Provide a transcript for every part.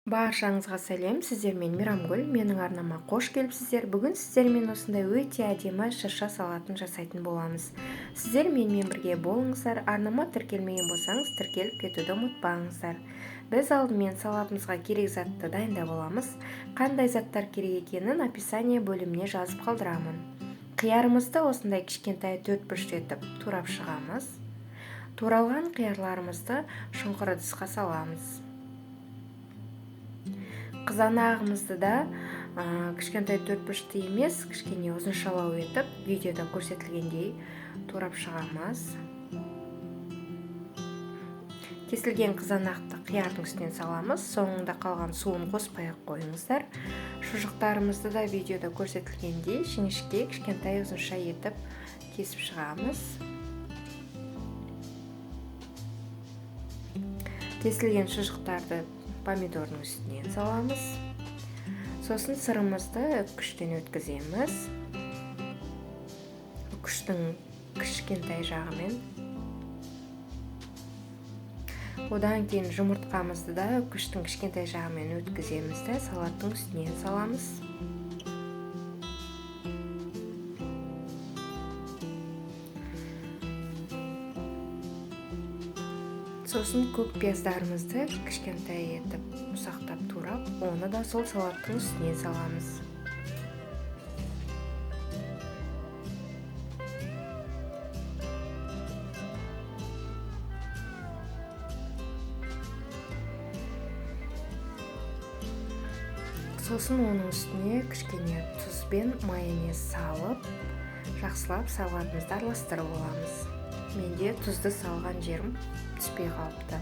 Баршаңызға сәлем, сіздермен Мейрамгүл, менің арнама қош келіпсіздер. Бүгін сіздермен осындай өте әдемі шырша салатын жасайтын боламыз. Сіздер менімен бірге болыңыздар. Арнама тіркелмеген болсаңыз, тіркеліп кетуді ұмытпаңыздар. Біз алдымен салатымызға керек затты дайындап аламыз. Қандай заттар керек екенін описание бөліміне жазып қалдырамын. Қиярымызды осындай кішкентай 4 бұрыш етіп турап шығамыз. Туралған қиярларымызды шұңқыр ыдысқа саламыз. Қызанағымызды да кішкентай 4 бұрышты емес, кішкене ұзыншалау етіп, видеода көрсетілгендей турап шығамыз. Кесілген қызанақты қиярдың үстінен саламыз. Соңында қалған суын қоспай-ақ қойыңыздар. Шұжықтарымызды да видеода көрсетілгендей жіңішке кішкентай ұзынша етіп кесіп шығамыз. Кесілген шұжықтарды помидордың үстінен саламыз. Сосын сырымызды үккіштен өткіземіз. Үккіштің кішкентай жағымен. Одан кейін жұмыртқамызды да үккіштің кішкентай жағымен өткіземіз де салаттың үстінен саламыз. Сосын көк пияздарымызды кішкентай етіп ұсақтап турап, оны да сол салаттың үстіне саламыз. Сосын оның үстіне кішкене тұз бен майонез салып, жақсылап салатымызды араластырып аламыз. Менде тұзды салған жерім түспей қалыпты.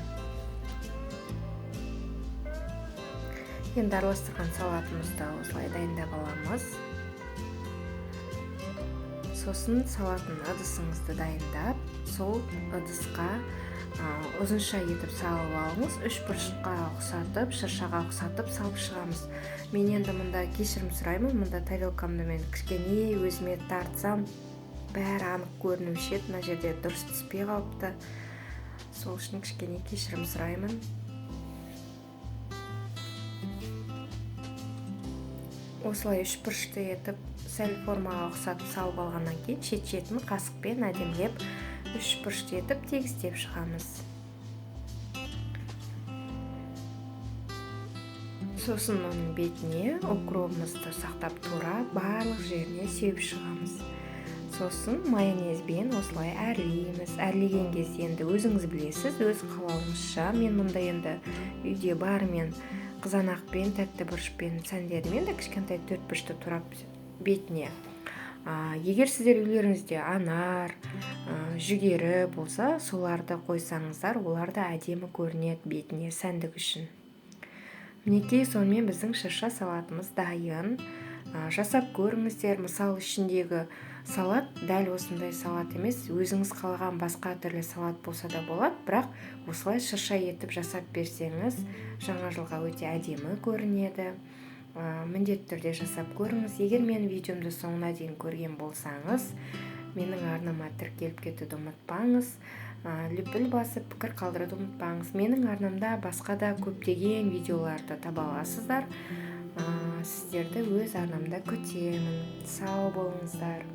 Енді араластырған салатымызды осылай дайындап аламыз. Сосын салатын ыдысыңызды дайындап, сол ыдысқа ұзынша етіп салып алыңыз. 3 бұрышқа ұқсатып, шыршаға ұқсатып салып шығамыз. Мен енді мұнда кешірім сұраймын. Мұнда тарелкамды мен кішкене өзіме тартсам, бәрі анық көрінуші еді. Мына жерде дұрыс түспей қалыпты. Сол үшін кішкене кешірім сұраймын. Осылай 3 бұрышты етіп, сәл формаға ұқсатып салып алғаннан кейін шет-шетін қасықпен әдемілеп 3 бұрышты етіп тегістеп шығамыз. Сосын оның бетіне укропымызды сақтап турап, барлық жеріне сеуіп шығамыз. Сосын майонезбен осылай әрлейміз. Әрлеген кезде енді өзіңіз білесіз, өз қалауыңызша. Мен мұнда енді үйде бармен қызанақпен, тәтті бұрышпен, сәндермен де кішкентай 4 бұрышты турап бетіне. Егер сіздер үйлеріңізде анар, жүгері болса, соларды қойсаңыздар, олар да әдемі көрінеді бетіне сәндік үшін. Мінекей, сонымен біздің шырша салатымыз дайын. Жасап көріңіздер. Мысал ішіндегі салат дәл осындай салат емес, өзіңіз қалаған басқа түрлі салат болса да болады, бірақ осылай шырша етіп жасап берсеңіз, жаңа жылға өте әдемі көрінеді. Міндетті түрде жасап көріңіз. Егер мен видеомды соңына дейін көрген болсаңыз, менің арнама тіркеліп кетуді ұмытпаңыз. Лүпіл басып, пікір қалдыруды ұмытпаңыз. Менің арнамда басқа да көптеген видеоларды таба аласыздар. Сіздерді өз арнамда күтемін. Сау болыңыздар.